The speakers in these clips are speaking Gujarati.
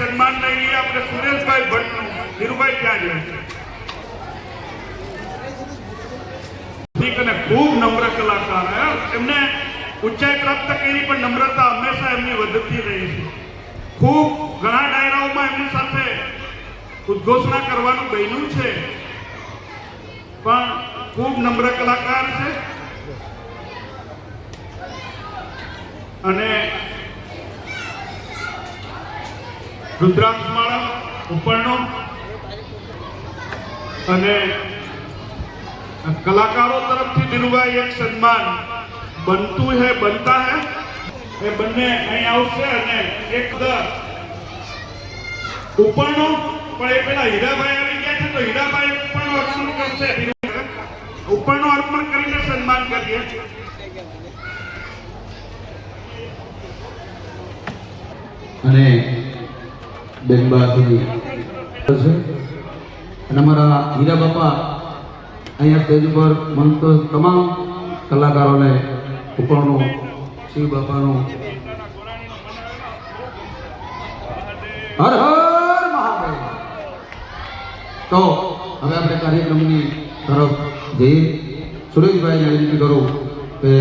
સન્માન લઈ લઈએ આપણે સુરેશભાઈ ભટ્ટનું. ધીરુભાઈ ક્યાં જાય છે? ઠીક, અને ખૂબ નમ્ર કલાકાર, એમને ઊંચાઈ પ્રાપ્ત કરી પણ નમ્રતા હંમેશા એમની વધતી રહી છે. ખૂબ ઘણા ડાયરાઓમાં એમની સાથે ઉદ્ઘોષણા કરવાનું બન્યું છે, પણ ખૂબ નમ્ર કલાકાર છે. અને રુદ્રાક્ષ માળા ઉપરનો અને કલાકારો તરફથી ધીરુભાઈ એક સન્માન બનતું હે બનતા હે એ બંને અહીં આવશે. અને એક ઉપરનો પણ એ પેલા હીરાભાઈ આવી ગયા છે તો હીરાભાઈ ઉપરનો અર્પણ કરશે. ઉપરનો અર્પણ કરીને સન્માન કરીએ. અને બેનબાથી અને અમારા હીરા બાપા અહીંયા સ્ટેજ ઉપર મંચ તમામ કલાકારોને ઉપરનું શિવ બાપાનું હર હર મહાદેવ. તો હવે આપણે કાર્યક્રમની તરફ જઈએ. સુરેશભાઈને વિનંતી કરું કે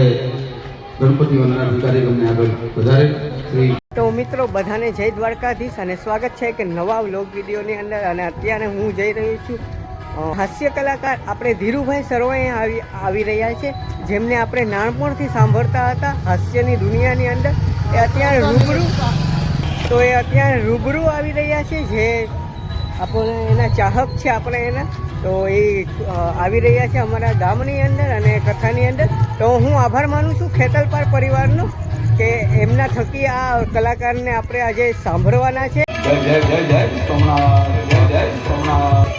ગણપતિ વંદનાથી કાર્યક્રમને આગળ વધારે. શ્રી તો મિત્રો બધાને જય દ્વારકાધીશ અને સ્વાગત છે કે નવા વ્લોગ વિડીયોની અંદર. અને અત્યારે હું જઈ રહ્યો છું હાસ્ય કલાકાર આપણે ધીરુભાઈ સરવૈયા આવી રહ્યા છે, જેમને આપણે નાનપણથી સાંભળતા હતા હાસ્યની દુનિયાની અંદર. એ અત્યારે રૂબરૂ આવી રહ્યા છે, જે આપણે એના ચાહક છે આપણે એના. તો એ આવી રહ્યા છે અમારા ગામની અંદર અને કથાની અંદર. તો હું આભાર માનું છું ખેતલપાર પરિવારનો કે એમના થકી આ કલાકારને આપણે આજે સાંભળવાના છે. જય જય જય જય સોમનાથ, જય જય સોમનાથ.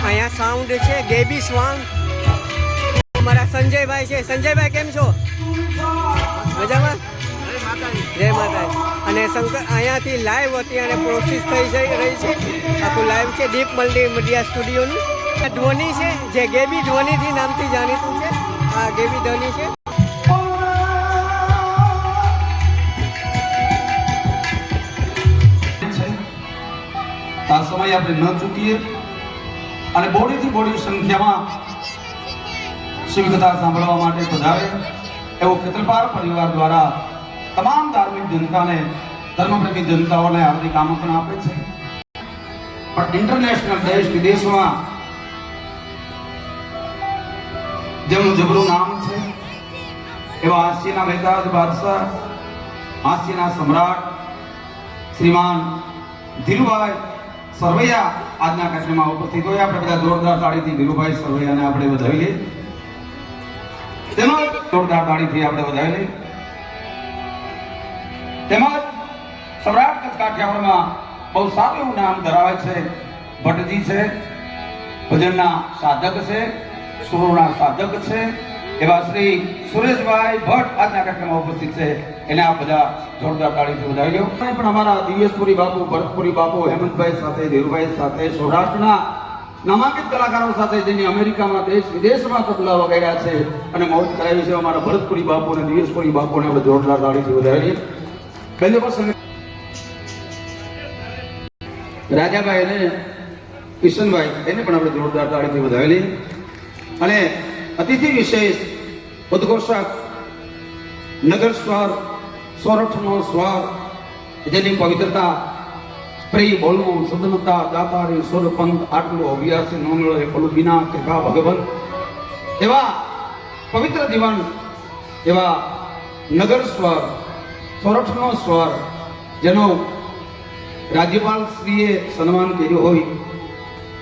અહીંયા સાઉન્ડ છે ગેબી સ્વાંગ. અમારા સંજયભાઈ છે. સંજયભાઈ કેમ છો? મજામાં? જય માતાજી. અને શંકર અહીંયાથી લાઈવ હતી અને પ્રોસેસ થઈ જઈ રહી છે. આખું લાઈવ છે દીપ મલ્ટીમીડિયા સ્ટુડિયોનું. આ ધ્વનિ છે જે ગેબી ધ્વનિથી નામથી જાણીતું છે. આ ગેબી ધ્વનિ છે. આ સમય આપણે ન ચૂકીએ અને બોડીથી બોડી સંખ્યામાં શિવકથા સાંભળવા માટે પધારે એવો ખેતલપાર પરિવાર દ્વારા તમામ ધાર્મિક જનતાને, ધર્મપ્રેમી જનતાઓને હાર્દિક આમંત્રણ આપે છે. પણ ઇન્ટરનેશનલ દેશ વિદેશમાં જેમનું જબરું નામ છે એવા હાસ્યના મહેતાજ બાદશાહ, હાસ્યના સમ્રાટ શ્રીમાન ધીરુભાઈ સરવૈયા આજના કાર્યક્રમમાં ઉપસ્થિત હોય. આપણે બધા જોરદાર તાળીથી ધીરુભાઈ સરવૈયાને આપણે વધાવી લઈએ. તેમજ જોરદાર તાળીથી આપણે વધાવી લઈએ. તેમજ સમ્રાટ કચ્છ કાઠિયાવાડમાં બહુ સારું એવું નામ ધરાવે છે. ભટ્ટજી છે, ભજનના સાધક છે, સુરોના સાધક છે એવા શ્રી સુરેશભાઈ ભટ્ટ આજના કાર્યક્રમમાં ઉપસ્થિત છે. એને આ બધા જોરદાર તાળીથી વધાવી લો. પણ અમારા દિવ્યેશપુરી બાપુ, ભરતપુરી બાપુ, હેમંતભાઈ સાથે, ધીરુભાઈ સાથે, સૌરાષ્ટ્રના નામાંકિત કલાકારો સાથે જેની અમેરિકામાં દેશ વિદેશમાં તબલા વગાડ્યા છે અને મોજ કરાવી છે અમારા ભરતપુરી બાપુ અને દિવ્યેશપુરી બાપુને આપણે જોરદાર તાળીથી વધાવીએ. પહેલે પણ રાજાભાઈ અને કિશનભાઈ એને પણ આપણે જોરદાર તાળીથી વધાવી લઈએ. અને અતિથિ વિશેષ ઉદ્ઘોષક નગર સ્વર, સોરઠનો સ્વર, જેની પવિત્રતા પ્રિય બોલવું, સદનતા, દાતારી, સુરપંથ, આટલું અભ્યાસી નોંધળો એ પલું બિના કૃપા ભગવંત એવા પવિત્ર જીવન એવા નગર સ્વર, સોરઠનો સ્વર, જેનો રાજ્યપાલ શ્રીએ સન્માન કર્યું હોય,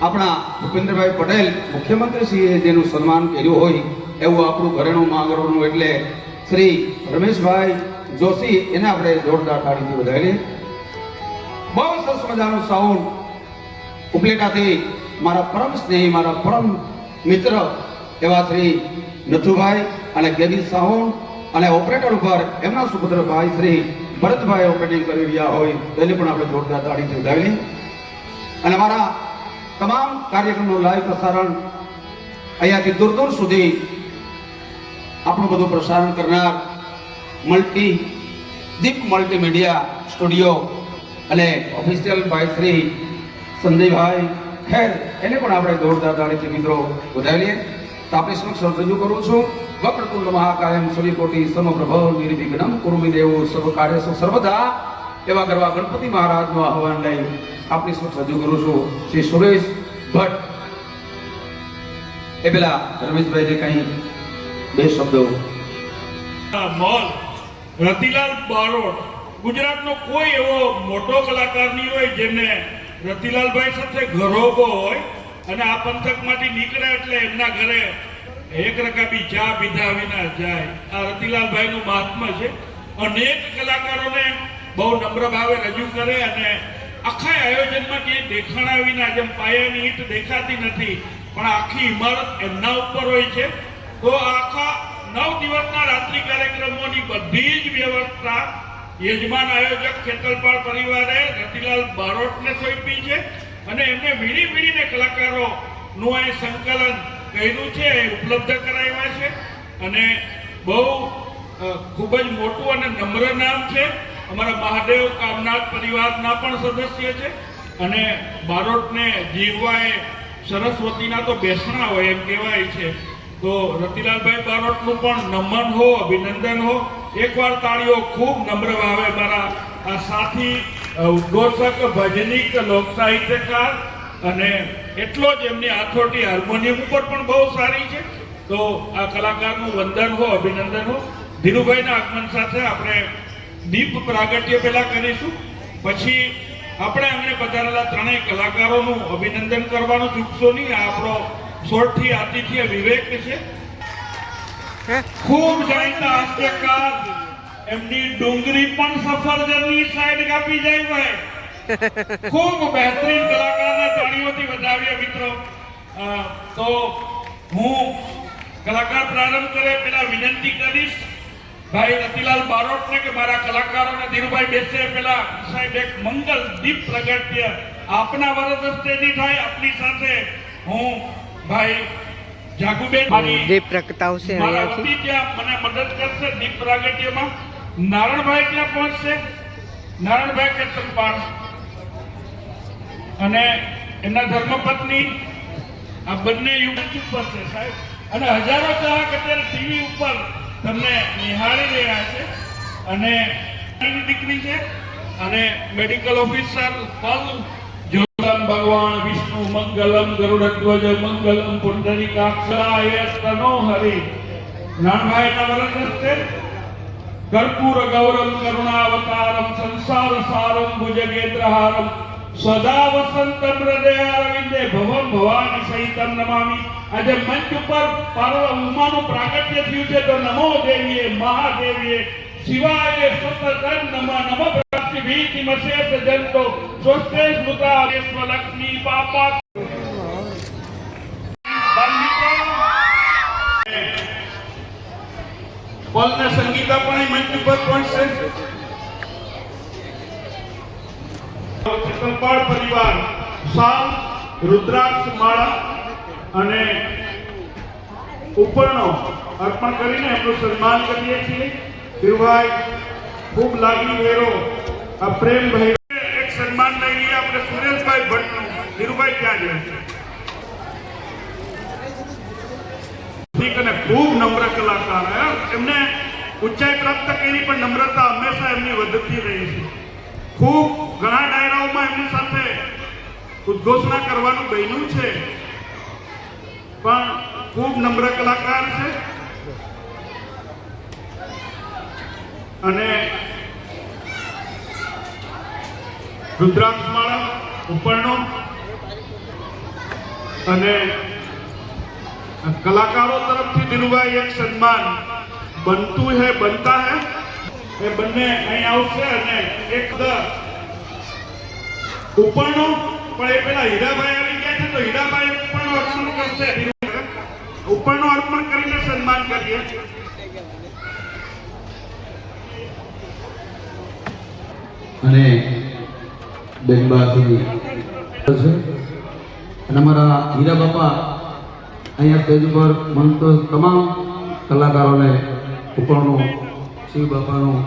આપણા ભૂપેન્દ્રભાઈ પટેલ મુખ્યમંત્રીશ્રીએ જેનું સન્માન કર્યું હોય એવું આપણું ઘરેણું માંગરોનું એટલે શ્રી રમેશભાઈ જોશી, એને આપણે જોરદાર તાળીથી વધાવીએ. બહુ સરસ મજાનું સાઉન્ડ ઉપલેટાથી મારા પરમ સ્નેહી, મારા પરમ મિત્ર એવા શ્રી નથુભાઈ અને ગેબી સાઉન્ડ અને ઓપરેટર ઉપર એમના સુપુત્ર ભાઈ શ્રી ભરતભાઈ ઓપરેટિંગ કરી રહ્યા હોય તેને પણ આપણે જોરદાર તાળીથી વધાવીએ. અને મારા તમામ કાર્યક્રમનું લાઈવ પ્રસારણ અહીંયાથી દૂર દૂર સુધી આપણું બધું પ્રસારણ કરનાર દીપ મલ્ટીમીડિયા સ્ટુડિયો અને ઓફિશિયલ ભાઈ શ્રી સંજયભાઈ ખેર એને પણ આપણે જોરદાર તાળીથી મિત્રો વધાવી લઈએ. તો આપણે સમક્ષ રજૂ કરું છું વક્રતુંડ મહાકાયમ સૂર્યકોટી સમપ્રભ નિર્વિઘ્નમ કુર્મી દેવો સર્વ કાર્યેષુ સર્વદા એવા ગરવા ગણપતિ મહારાજનું આહવાન લઈ આપણી સમક્ષ રજૂ કરું છું શ્રી સુરેશ ભટ્ટ. એ પેલા રમેશભાઈને કઈ બે શબ્દો. મોલ રતિલાલ બારોટ ગુજરાતનો કોઈ એવો મોટો કલાકાર નહીં હોય જેમને રતિલાલભાઈ સાથે ઘરોબો હોય અને આ પંથકમાંથી નીકળે એટલે એમના ઘરે એક રકાબી ચા પીધા વિના જાય. આ રતિલાલભાઈનું મહાત્મા છે. અનેક કલાકારોને બહુ નમ્ર ભાવે રજૂ કરે અને આખા આયોજનમાં કે દેખાણા વિના જેમ પાયાની ઈંટ દેખાતી નથી પણ આખી ઇમારત એમના ઉપર હોય છે. તો આખા 9 દિવસના રાત્રિ કાર્યક્રમોની બધી જ વ્યવસ્થા યજમાન આયોજક ખેતલપાળ પરિવારે રતિલાલ બારોટને સોંપી છે અને એમને વીણીને કલાકારોનું અહીં સંકલન કર્યું છે, ઉપલબ્ધ કરાવ્યા છે અને બહુ ખૂબ જ મોટું અને નમ્ર નામ છે. અમારા મહાદેવ કામનાથ પરિવારના પણ સદસ્ય છે અને બારોટને જીવવાએ સરસ્વતીના તો બેસણા હોય એમ કહેવાય છે. તો રતિલાલભાઈ બારોટનું પણ નમન હો, અભિનંદન હો. એકવાર તાળીઓ ખૂબ નમ્ર ભાવે મારા આ સાથી ઉદ્ઘોષક, ભજનીક, લોક સાહિત્યકાર અને એટલો જ એમની હાથોટી હાર્મોનિયમ ઉપર પણ બહુ સારી છે. તો આ કલાકારનું વંદન હો, અભિનંદન હો. ધીરુભાઈના આગમન સાથે આપણે દીપ પ્રાગટ્ય પહેલા કરીશું, પછી આપણે અમને પધારેલા ત્રણેય કલાકારોનું અભિનંદન કરવાનું ચૂકશો નહીં. આ આપણો સોરઠી આતિથ્ય વિવેક છે, ખૂબ જાણીતા હાસ્યકાર. એમની ડુંગરી પણ સફરજનની સાઈડ કાપી જાય ભાઈ. ખૂબ બહેતરીન કલાકારને તાળીઓથી વધાવીએ મિત્રો. તો હું કલાકાર પ્રારંભ કરે પહેલા વિનંતી કરીશ ભાઈ રતિલાલ બારોટને કે મારા કલાકારોને ધીરુભાઈ બેસે પહેલા સાહેબ એક મંગલ દીપ પ્રગટ્ય આપના વરદસ્તેથી થાય. આપની સાથે હું ભાઈ જાગુબેન દીપ પ્રગટાવશે અહીંયાથી. ત્યાં મને મદદ કરશે દીપ પ્રાગટ્યમાં. નારણભાઈ ત્યાં પહોંચશે, નારણભાઈ ખેતરપાળ અને એમના ધર્મપત્ની આ બંને યુવક ઉપર છે સાહેબ. અને હજારો ચાહક અત્યારે ટીવી ઉપર તમને નિહાળી રહ્યા છે અને એની દીકરી છે અને મેડિકલ ઓફિસર પલ જોલમ ભગવાન વિષ્ણુ મંગલમ ગરુડધ્વજ મંગલમ પુંડરીકાક્ષરાય તનો હરિ. નાનભાઈના વરદસ્તે કર્પૂર ગૌરમ કરુણાવતારમ સંસાર સારમ ભુજગેન્દ્રહારમ સદા વસંતમ હૃદયારવિંદે ભવમ ભવાની સહિતમ નમામિ. આજે મંચ ઉપર પાર્વતી ઉમાનું પ્રાગટ્ય થયું છે તો નમો દેવીએ મહાદેવીએ શિવાય સતતં નમઃ નમઃ પ્રાપ્તિ ભીતિ મશેષ જંતો સ્વસ્તે સ્મૃતા સ્વલક્ષ્મી પાપા. પલને સંગીતા પણ મંચ ઉપર પહોંચશે. ખેતલપાળ પરિવાર સાલ, રુદ્રાક્ષ માળા અને ઉપરનો અર્પણ કરીને એમનું સન્માન કરીએ છીએ. ધીરુભાઈ ખૂબ લાગણી ભેરો આ પ્રેમ ભાઈ એક સન્માન લઈ લઈએ આપણે સુરેશભાઈ ભટ્ટનું. ધીરુભાઈ ક્યાં જાય છે અને ખૂબ નમ્ર કલાકાર. એમને ઊંચાઈ પ્રાપ્ત કરી પણ નમ્રતા હંમેશા એમની વધતી રહી છે. ખૂબ ઘણા ડાયરાઓમાં એમની સાથે ઉદ્ઘોષણા કરવાનું બન્યું છે પણ ખૂબ નમ્ર કલાકાર છે અને રુદ્રાક્ષમાળા ઉપરનો અને કલાકારો તરફથી ધીરુભાઈ એક સન્માન બનતું હે બનતા હે એ બંને અહીં આવશે અને એક ઉપરનો પણ એ પેલા હીરાભાઈ આવી ગયા છે તો હીરાભાઈ ઉપરનો અર્પણ કરશે. ઉપરનો અર્પણ કરીને સન્માન કરીએ. અને બેનબાથી છે અને અમારા હીરા બાપા અહીંયા સ્ટેજ ઉપર મંત તમામ કલાકારોને ઉપરનું શિવ બાપાનું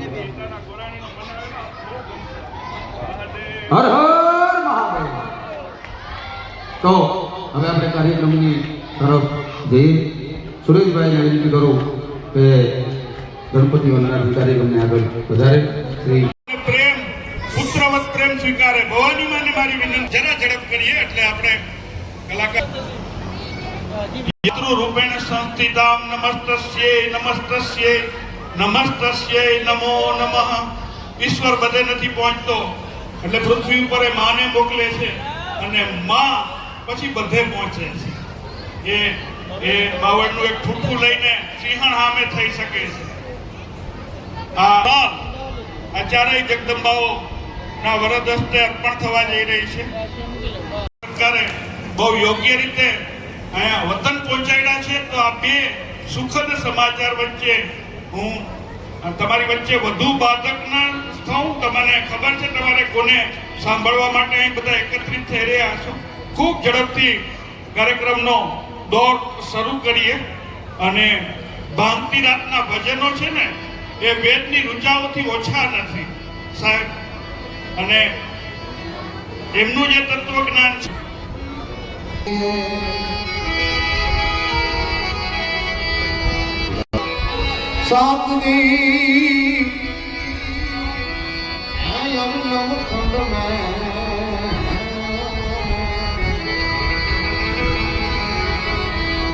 હર હર મહાદેવ. તો હવે આપણે કાર્યક્રમની તરફ જઈએ. સુરેશભાઈને વિનંતી કરું કે ગણપતિ વંદનાથી કાર્યક્રમને આગળ વધારે. શ્રી પ્રેમ પુત્રવત પ્રેમ સ્વીકારે. ભવાની માને મારી વિનંતી જરા ઝડપ કરીએ એટલે આપણે કલાકાર પિતૃ રૂપેણ સંસ્થિતામ નમસ્તસ્યે નમો નમઃ. ઈશ્વર બધે નથી પહોંચતો એટલે પૃથ્વી ઉપર એ માને મોકલે છે અને માં પછી બધે પહોંચે છે. એ બાવળનું એક ઠૂઠું લઈને સિંહણ સામે થઈ શકે છે. આ ચારેય જગદંબાઓ ના વરદ હસ્તે અર્પણ થવા જઈ રહી છે. સરકારે બહુ યોગ્ય રીતે અહીંયા વતન પહોંચાડ્યા છે. તો આ બે સુખદ સમાચાર વચ્ચે હું તમારી વચ્ચે વધુ બાધક ના થઉં. તમને ખબર છે તમારે કોને સાંભળવા માટે અહીં બધા એકત્રિત થઈ રહ્યા છો. ખૂબ ઝડપથી કાર્યક્રમનો દોર શરૂ કરીએ. અને ભાંગતી રાતના ભજનો છે ને એ વેદની ઋચાઓથી ઓછા નથી સાહેબ. અને એમનું જે તત્વજ્ઞાન છે सातनी नवखंड में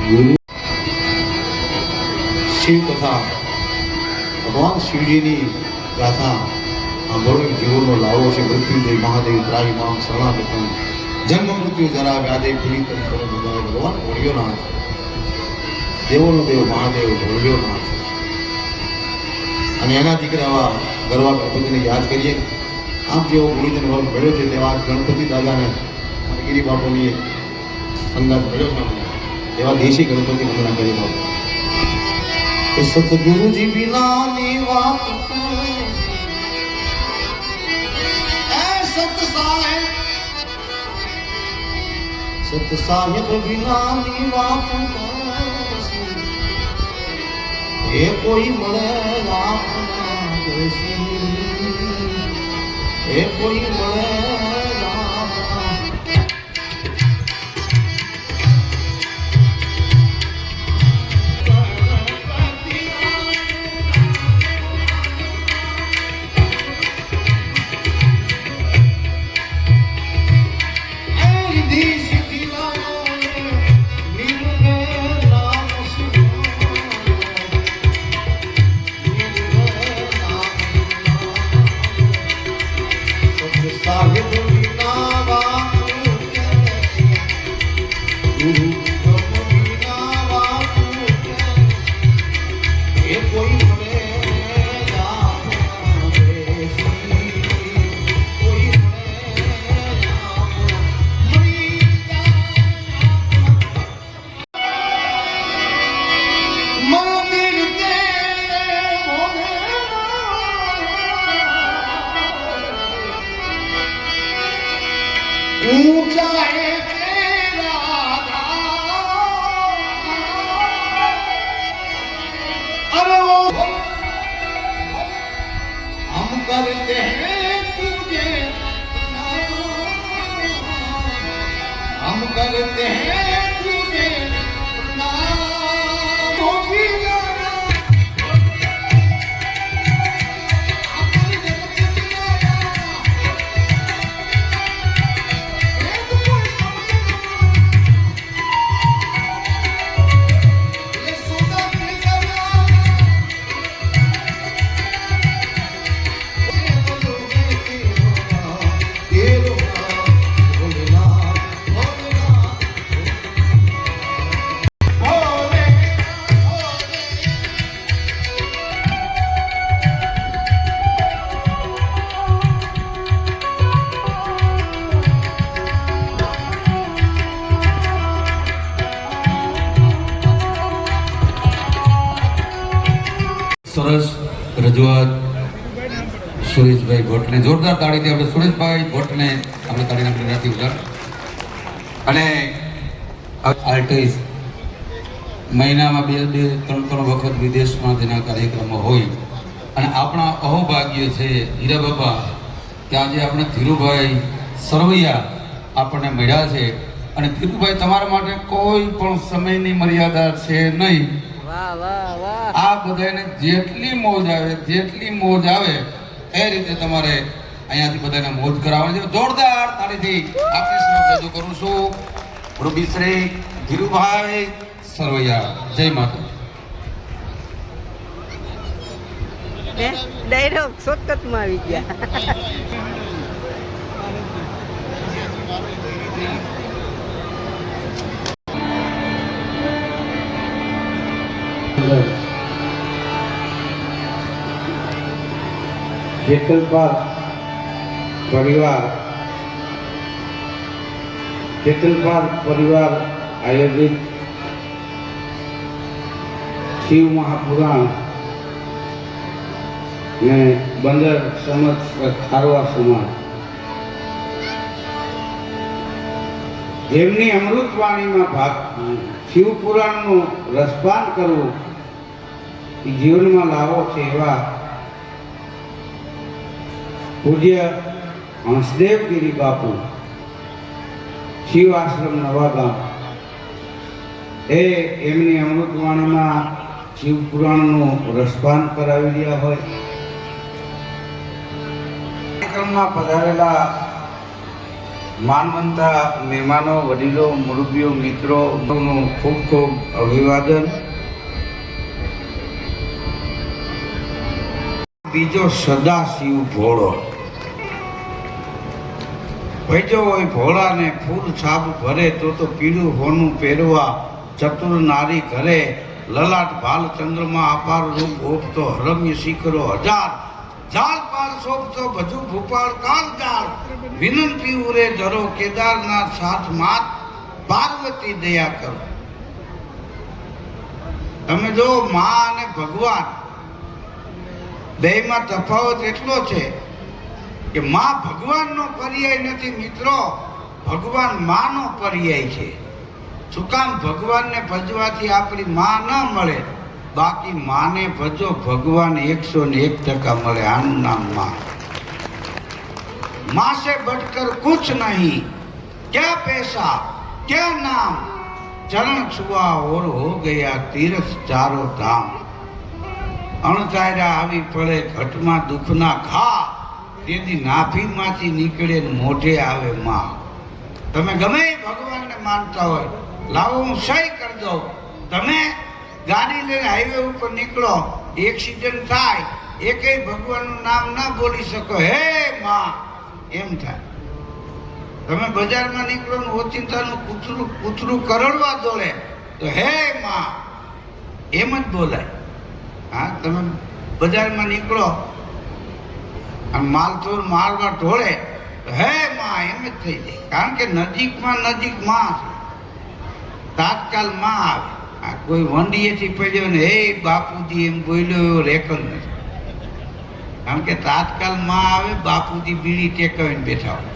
गुरु शिव कथा भगवान शिवजी ની ગાથા સાંભળો. જીવનનો લાવો છે. મૃત્યુંજય મહાદેવ ત્રાહી મામ શરણાગતમ જન્મ મૃત્યુ જરા વ્યાધે પીડિત ભગવાન ભોળિયો નાથ, દેવોનો દેવ મહાદેવ ભોળિયો નાથ. અને એના દીકરા આવા ગરવા ગણપતિને યાદ કરીએ. આમ જેવો ગુરુજન વર્ગ મળ્યો છે તેવા ગણપતિ દાદાને અને ગિરી બાપુની અંદાજ મળ્યો છે. એવા દેશી ગણપતિ વંદના કરી બાપુ. એ સતગુરુજી વિનાની વાત સત સાહેબ વિનાની વાત એ કોઈ મળે રાખના એ કોઈ મળે રાખના. ऊंचा है तेरा अरे वो हम करते हैं तुझे हम करते हैं तुझे સરસ રજૂઆત સુરેશભાઈ ભટ્ટને જોરદાર તાળીથી આપણે સુરેશભાઈ ભટ્ટને આપણે તાળીના પ્રયાસથી ઉગાડ. અને આર્ટિસ્ટ મહિનામાં બે ત્રણ વખત વિદેશમાં તેના કાર્યક્રમો હોય અને આપણા અહોભાગ્ય છે હીરા બાપા કે આજે આપણે ધીરુભાઈ સરવૈયા આપણને મળ્યા છે. અને ધીરુભાઈ, તમારા માટે કોઈ પણ સમયની મર્યાદા છે નહીં. વાહ વાહ વાહ. આ બધાને જેટલી મોજ આવે એ રીતે તમારે અહીંયાથી બધાને મોજ કરાવવાની છે. જોરદાર તાળીથી આપની સમક્ષ રજૂ કરું છું રૂબીશ્રી ધીરુભાઈ સરવૈયા. જય માતા. ડાયરેક્ટ શોર્ટકટમાં આવી ગયા. જેતલપાલ પરિવાર આયોજિત શિવ મહાપુરાણ ને બંદર સમક્ષ ખારવા સમાજ જેમની અમૃતવાણીમાં શિવ પુરાણનું રસપાન કરવું એ જીવનમાં લાવો છે એવા પૂજ્ય હંસદેવગીરી બાપુ શિવ આશ્રમ નવાગામ એ એમની અમૃતવાણીમાં શિવ પુરાણનું રસપાન કરાવી રહ્યા હોય. કાર્યક્રમમાં પધારેલા માનવંતા મહેમાનો, વડીલો, મુરબ્બીઓ, મિત્રોનું ખૂબ ખૂબ અભિવાદન. બીજો સદાશિવ ભોળો ભેજો હોય ભોળાને ફૂલ છાપ ભરે તો પીળું હોનું પહેરવા ચતુર નારી ઘરે લલાટ ભાલ ચંદ્રમાં અપાર રૂપ ઓપતો હરમ્ય શિખરો હજાર જાળ પાર શોભતો ભજુ ભૂપાળ કાળ જાળ વિનંતી ઉરે ધરો કેદારનાથ સાથ માત પાર્વતી દયા કરો. તમે જો માં અને ભગવાન બેમાં તફાવત એટલો છે કે માં ભગવાનનો પર્યાય નથી મિત્રો, ભગવાન માનો પર્યાય છે. શું કામ? ભગવાનને ભજવાથી આપણી માં ન મળે, બાકી માને ભજો ભગવાન 101% મળે. આનું નામ માં. माँ से बढ़कर कुछ नहीं, क्या पैसा क्या नाम, चरण छुआ और हो गया तीर्थ चारों धाम. અણચાર્યા આવી પડે ઘટમાં દુઃખના ઘા, તેથી નાભીમાંથી નીકળે મોઢે આવે માં. તમે ગમે ભગવાનને માનતા હોય, લાવો હું સહી કરી દઉં. તમે ગાડી લઈને હાઈવે ઉપર નીકળો, એક્સિડન્ટ થાય, એકેય ભગવાનનું નામ ના બોલી શકો, હે માં એમ થાય. તમે બજારમાં નીકળો ને ઓચિંતાનું કૂતરું કરડવા દોડે તો હે માં એમ જ બોલાય. હા, તમે બજારમાં નીકળો અને માલચોર મારવા ઢોળે તો હે માં એમ જ થઈ જાય. કારણ કે નજીકમાં નજીક માં છે, તાત્કાલ માં આવે. આ કોઈ વંડીએથી પડ્યો ને હે બાપુજી એમ બોલ્યો એવો રેકર્ડ નથી. કારણ કે તાત્કાલ માં આવે, બાપુજી બીડી ટેકાવીને બેઠા હોય.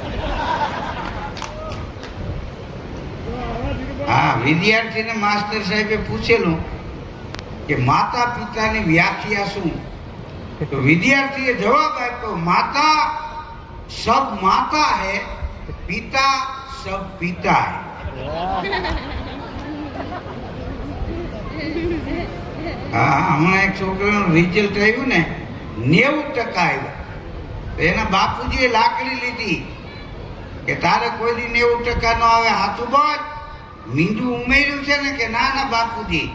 હા, વિદ્યાર્થીને માસ્ટર સાહેબે પૂછેલું કે માતા પિતાની વ્યાખ્યા શું, તો વિદ્યાર્થીએ જવાબ આપ્યો, માતા સબ માતા હૈ, પિતા સબ પિતા હૈ. હા, હમણાં એક છોકરાનું રિઝલ્ટ આવ્યું ને 90% આવ્યા, તો એના બાપુજીએ લાકડી લીધી કે તારે કોઈ દી 90% નો આવે, હાથું બોલ. મીંડું ઉમેર્યું છે ને કે ના ના બાપુજી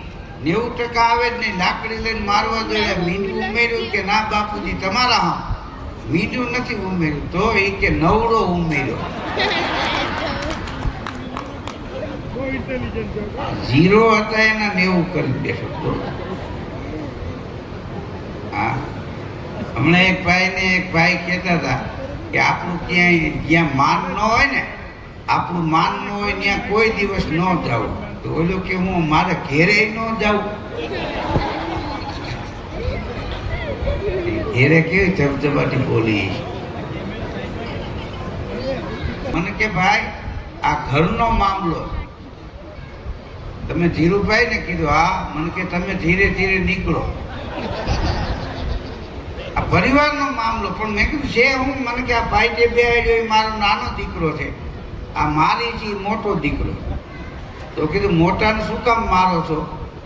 90% આવે જ નહીં, લાકડી લઈને મારવા જોઈએ. મીંડું ઉમેર્યું કે ના બાપુજી તમારા હા મીંડું નથી ઉમેર્યું, તો એ કે નવડો ઉમેર્યો. 0 હતા એના 90 કરી દેશો. હા, હમણાં એક ભાઈ કહેતા હતા કે આપણું ક્યાંય જ્યાં માન ન હોય ને, આપણું માન ન હોય ત્યાં કોઈ દિવસ ન જાવું. તો ઓલો કે હું મારે ઘેરે ન જાઉં. ઘેરે કેવી ધબધબાટી બોલી. મને કે ભાઈ આ ઘરનો મામલો, તમે ધીરુભાઈ ને કીધું. હા, મને કે તમે ધીરે ધીરે નીકળો. આ પરિવારનો મામલો. પણ મેં કીધું છે હું, મને કે આ ભાઈ જે બેહાડ્યો એ મારો નાનો દીકરો છે, આ મારી છે ઈ મોટો દીકરો. તો કીધું મોટાને શું કામ મારો છો?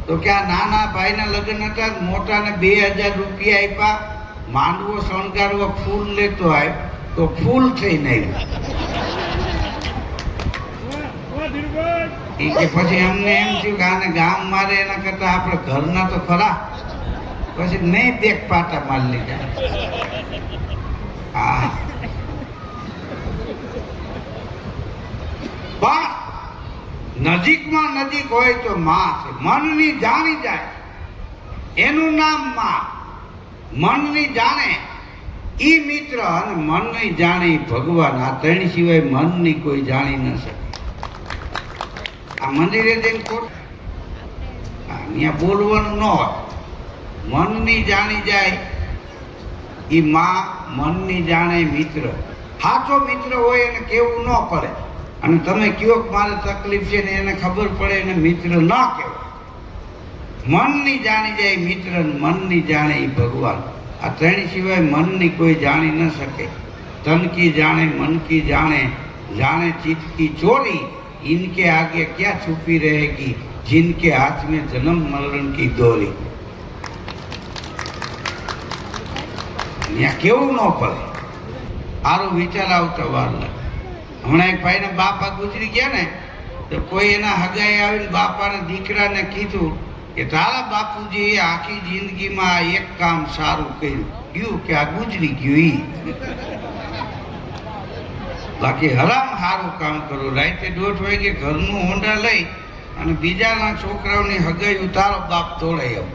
તો કે આ નાના ભાઈના લગ્ન હતા, મોટાને 2000 રૂપિયા આપ્યા, માંડવો શણગારવા ફૂલ લેતો આવ્યો તો ફૂલ થઈને આવ્યો. કે પછી અમને એમ થયું કે આને ગામ મારે એના કરતા આપણે ઘરના તો ખરા. પછી મેં બે પાટા મારી લીધા. હા, પણ નજીકમાં નજીક હોય તો માં છે. મનની જાણી જાય એનું નામ માં. મનની જાણે ઈ મિત્ર અને મનની જાણે ઈ ભગવાન. આ ત્રણ સિવાય મનની કોઈ જાણી ન શકે. આ મંદિરે જઈને અહીંયા બોલવાનું ન હોય. મનની જાણી જાય ઈ માં, મનની જાણે મિત્ર. સાચો મિત્ર હોય એને કેવું ન પડે. અને તમે કયો કે મારે તકલીફ છે ને એને ખબર પડે એને મિત્ર ન કહેવાય. મનની જાણી જાય મિત્ર, મનની જાણે ઈ ભગવાન. આ ત્રણ સિવાય મનની કોઈ જાણી ન શકે. તન કી જાણે, મન કી જાણે, જાણે ચિત્ત કી ચોરી, इनके आगे क्या छुपी रहेगी, जिनके हाथ में जन्म मरण की डोरी. કેવું ન પડે. આરો વિચાર આવતો વાર લાગે. હમણાં એક ભાઈના બાપા ગુજરી ગયા ને, તો કોઈ એના હગાઈ આવીને બાપાને દીકરાને કીધું કે તારા બાપુજી આખી જિંદગીમાં આ એક કામ સારું કર્યું, કયું કે આ ગુજરી ગયું ઈ. બાકી હરામ સારું કામ કરો. રાતે 1:30 વાગે ઘરનું હોંડા લઈ અને બીજાના છોકરાઓની હગાઈ ઉતારો, બાપ તોડાઈ આવ.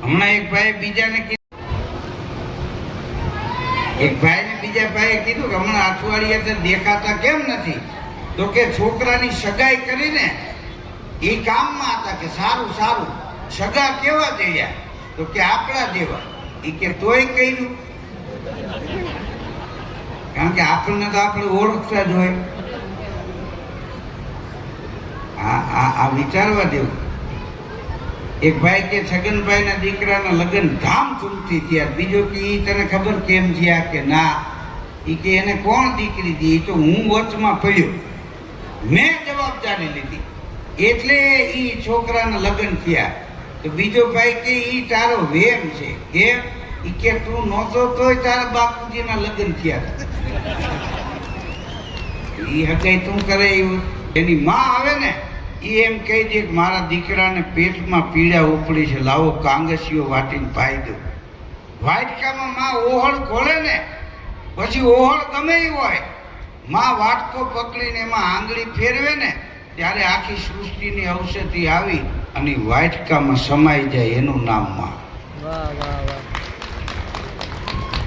હમણાં એક ભાઈ બીજાને કીધું, એક ભાઈને બીજા ભાઈએ કીધું કે હમણાં અઠવાડિયે દેખાતા કેમ નથી? તો કે છોકરાની સગાઈ કરીને એ કામમાં હતા. કે સારું સારું, સગા કેવા થયા? તો કે આપણા જેવા. એ કે તોય કર્યું, કારણ કે આપણને તો આપણે ઓળખતા જ હોય. આ વિચારવા જેવું. એક ભાઈ કે છગનભાઈના દીકરાના લગ્ન ધામધૂમથી થયા. બીજો કે ઈ તને ખબર કેમ થયા? કે ના. ઈ કે એને કોણ દીકરી દી? તો હું વચમાં પડ્યો, મેં જવાબદારી લીધી એટલે ઈ છોકરાના લગ્ન થયા. તો બીજો ભાઈ કે ઈ તારો વેમ છે. કેમ? ઈ કે તું નહોતો તોય તારા બાપુજીના લગ્ન થયા. ઈ હગાઈ તું કરે એવું. એની માં આવે ને ઈ એમ કહી દે કે મારા દીકરાને પેટમાં પીડા ઉપડી છે, લાવો કાંગસીઓ વાટીને પાઈ દો. વાટકામાં માં ઓહળ ખોલે ને, પછી ઓહળ ગમે એ હોય, માં વાટકો પકડીને એમાં આંગળી ફેરવે ને ત્યારે આખી સૃષ્ટિની ઔષધિ આવી અને વાટકામાં સમાઈ જાય. એનું નામ માં.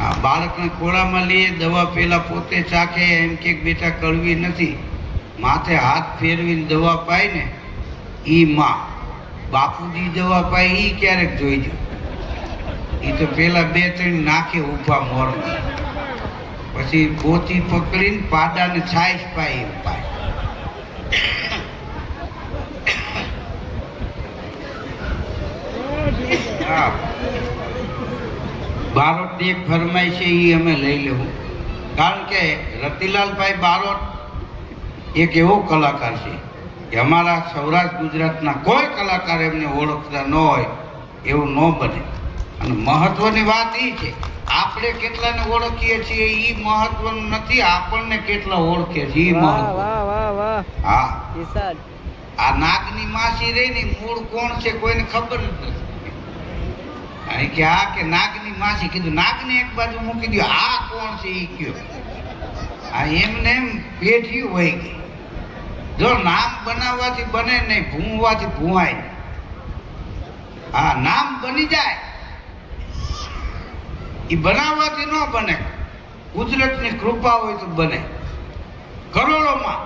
આ બાળકને ખોળામાં લઈએ, દવા પેલા પોતે ચાખે, એમ કે બેટા કડવી નથી, માથે હાથ ફેરવીને દવા પાય ને ઈ માં. બાપુજી દવા પાય ઈ ક્યારેક જોઈજો. ઈ તો પેલા 2-3 નાખે ઊભા મોરમાં, પછી પોતી પકડીને પાડાને છાઈસ પાય એમ પાય. બારોટની એક ફરમાઈ છે એ અમે લઈ લેવું. કારણ કે રતિલાલભાઈ બારોટ એક એવો કલાકાર છે કે અમારા સૌરાષ્ટ્ર ગુજરાતના કોઈ કલાકાર એમને ઓળખતા ન હોય એવું ન બને. અને મહત્વની વાત એ છે, આપણે કેટલાને ઓળખીએ છીએ એ મહત્વનું નથી, આપણને કેટલા ઓળખે છે એ મહત્વ. હા, આ નાગની માસી રહી ને મૂળ કોણ છે કોઈને ખબર જ નથી. કે આ કે નાગની માસી, કીધું નાગને એક બાજુ મૂકી દો, આ કોણ છે એ કયો? આ એમને એમ પેઢીયું વહી ગઈ. જો નામ બનાવવાથી બને નહીં, ભૂંવાથી ભૂવાય. આ નામ બની જાય, એ બનાવવાથી ન બને. કુદરતની કૃપા હોય તો બને. કરોડોમાં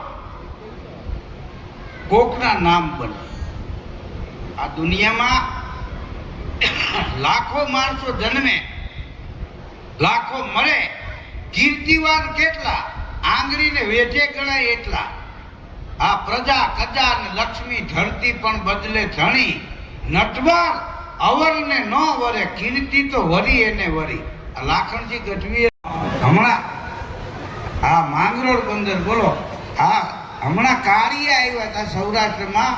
કોકના નામ બને. આ દુનિયામાં લાખો માણસો જન્મે, લાખો મળે, કીર્તિવાન કેટલા, આંગળીને વેઠે ગણાય એટલા. આ પ્રજા કજા ને લક્ષ્મી ધરતી પણ બદલે ધણી, નટવાર અવરને ન વરે કીર્તિ તો વરી એને વરી. આ લાખણજી ગઢવી હમણાં આ માંગરોળ બંદર બોલો, આ હમણાં કાળિયા આવ્યા હતા સૌરાષ્ટ્રમાં,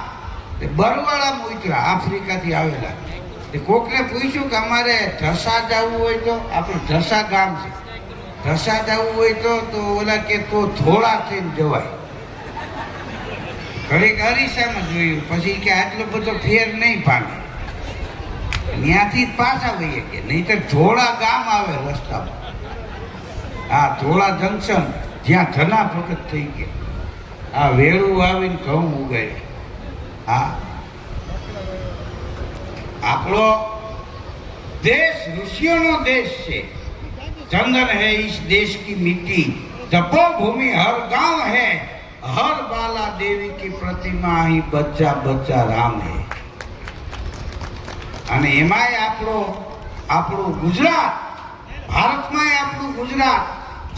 તે બરવાળા ઉતર્યા આફ્રિકાથી આવેલા. તે કોકને પૂછ્યું કે અમારે ઢસા જવું હોય તો, આપણું ઢસા ગામ છે, ઢસા જવું હોય તો ઓલા કે તો થોડા થઈને જવાય. ઘડીક અરીસામાં જોયું, પછી કે આટલો બધો ફેર નહીં પામે, ત્યાંથી જ પાછા વહીએ કે નહીં તો ધોળા ગામ આવે રસ્તામાં. આ ધોળા જંકશન જ્યાં ધના ભગત થઈ ગયા, આ વેળું આવીને ઘઉં ઉગાડે. હા, આપણો દેશ ઋષિઓનો દેશ છે. ચંદન है इस देश की मिट्टी, तपोभूमि हर गांव है, हर बाला देवी की प्रतिमा ही बच्चा बच्चा राम है. અને એમાંય આપણું ગુજરાત, ભારતમાંય આપણું ગુજરાત,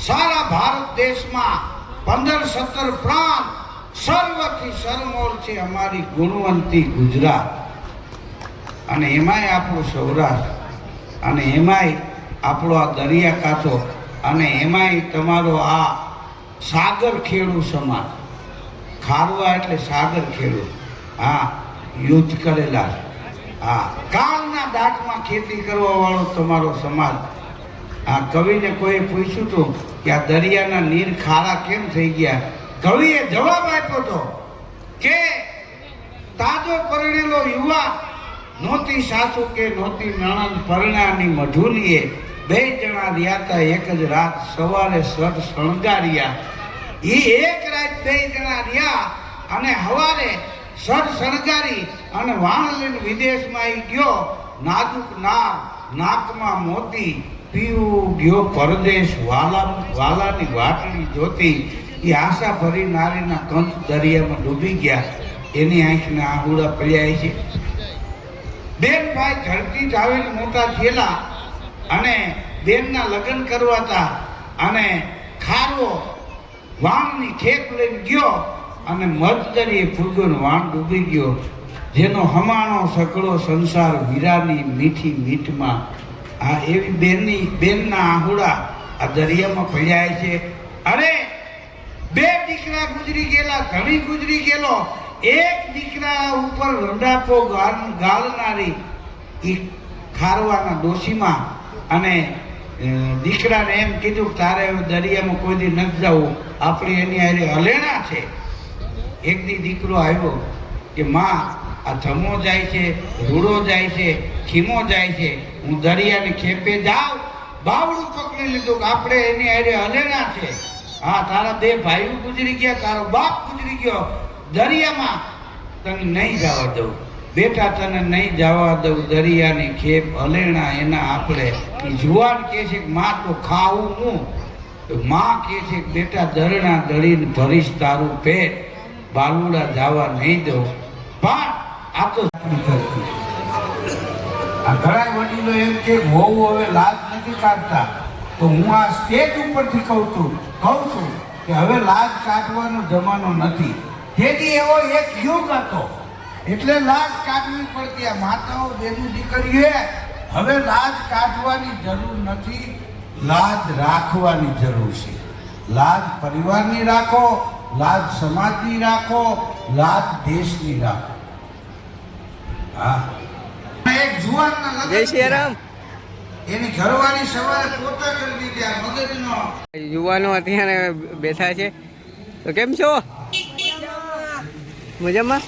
સારા ભારત દેશમાં 15-17 પ્રાંત સર્વથી સરમોર છે અમારી ગુણવંતી ગુજરાત. અને એમાંય આપણું સૌરાષ્ટ્ર, અને એમાંય આપણો આ દરિયાકાંઠો, અને એમાંય તમારો આ સાગર ખેડૂ સમાજ. ખારવા એટલે સાગર ખેડૂ. હા, યુદ્ધ કરેલા. હા, કાળના દાંતમાં ખેતી કરવા વાળો તમારો સમાજ. આ કવિને કોઈ પૂછ્યું હતું કે આ દરિયાના નીર ખારા કેમ થઈ ગયા? કવિએ જવાબ આપ્યો હતો કે તાજો પરણેલો યુવા, નહોતી સાસુ કે નહોતી નણંદ, પરણાની મઢુલીએ 2 જણા રહ્યા હતા એક જ રાત, સવારે સડ શણગાર્યા. એ એક રાત 2 જણા રહ્યા અને સવારે સડ શણગારી અને વાણ લઈને વિદેશમાં એ ગયો. નાજુક નાકમાં મોતી, પીવું ગયો પરદેશ, વાલાની વાટડી જોતી. એ આશા ભરી નારીના કંઠ દરિયામાં ડૂબી ગયા. એની આંખના આહુડા પડ્યા છે. બેન ભાઈ ધરતી જાવેલ મોટા થયેલા અને બેનના લગ્ન કરવા હતા, અને ખારો વાણની ખેપ લઈને ગયો અને મધદરીએ ફૂગોનો વાણ ડૂબી ગયો. જેનો હમાણો સકળો સંસાર વીરાની મીઠી મીઠમાં. આ એવી બેનના આહુડા આ દરિયામાં પડ્યા છે. અરે 2 દીકરા ગુજરી ગયેલા, ધણી ગુજરી ગયેલો, એક દીકરા ઉપર રંડાપો ગાળનારી એ ખારવાના ડોશીમાં. અને દીકરાને એમ કીધું કે તારે દરિયામાં કોઈ દી નથી જવું, આપણી એની હારે હલેણા છે. એક દી દીકરો આવ્યો કે માં, આ ધમો જાય છે, રૂડો જાય છે, ખીમો જાય છે, હું દરિયાની ખેપે જાઉં. બાવડું પકડી લીધું કે આપણે એની હારે હલેણા છે. હા, તારા 2 ભાઈઓ ગુજરી ગયા, તારો બાપ ગુજરી ગયો, દરિયામાં તને નહીં જવા દઉં બેટા, તને નહીં જવા દઉં દરિયાની ખેપ હલેણા. એના આપણે જુવાન કહે છે કે માં તો ખાવું હું, માં કહે છે કે બેટા દરણા દળીને ભરીશ તારું પેટ, બાલુડા જવા નહીં દઉં. પણ આ તો આ ઘણા વડીલો એમ કે વહુ હવે લાજ નથી કાઢતા, તો હું આ સ્ટેજ ઉપરથી કહું છું કે હવે લાજ કાઢવાનો જમાનો નથી. તેથી એવો એક યુગ હતો એટલે લાજ કાઢવી પડતી. આ માતાઓ, બેનું, દીકરીએ હવે લાજ કાઢવાની જરૂર નથી, લાજ રાખવાની જરૂર છે. લાજ પરિવારની રાખો, લાજ સમાજની રાખો, લાજ દેશની રાખો. હા, એક જુવાનના લગ્ન જય શ્રી રામ. એની ઘરવાળી સવારે પોતા કરી દીધી. આ મગજનો યુવાનો અત્યારે બેઠા છે. તો કેમ છો? મજામાં?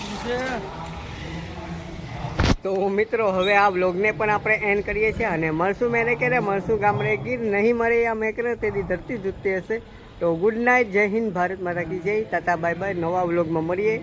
તો મિત્રો, હવે આ વ્લોગને પણ આપણે એન્ડ કરીએ છીએ અને મળશું મેરે કરે, મળશું ગામડે ગીર, નહીં મળે આ મેકરે તેની ધરતી જૂતી હશે. તો ગુડ નાઇટ, જય હિન્દ, ભારત માતા કી જય, તાતા બાય બાય. નવા વ્લોગમાં મળીએ.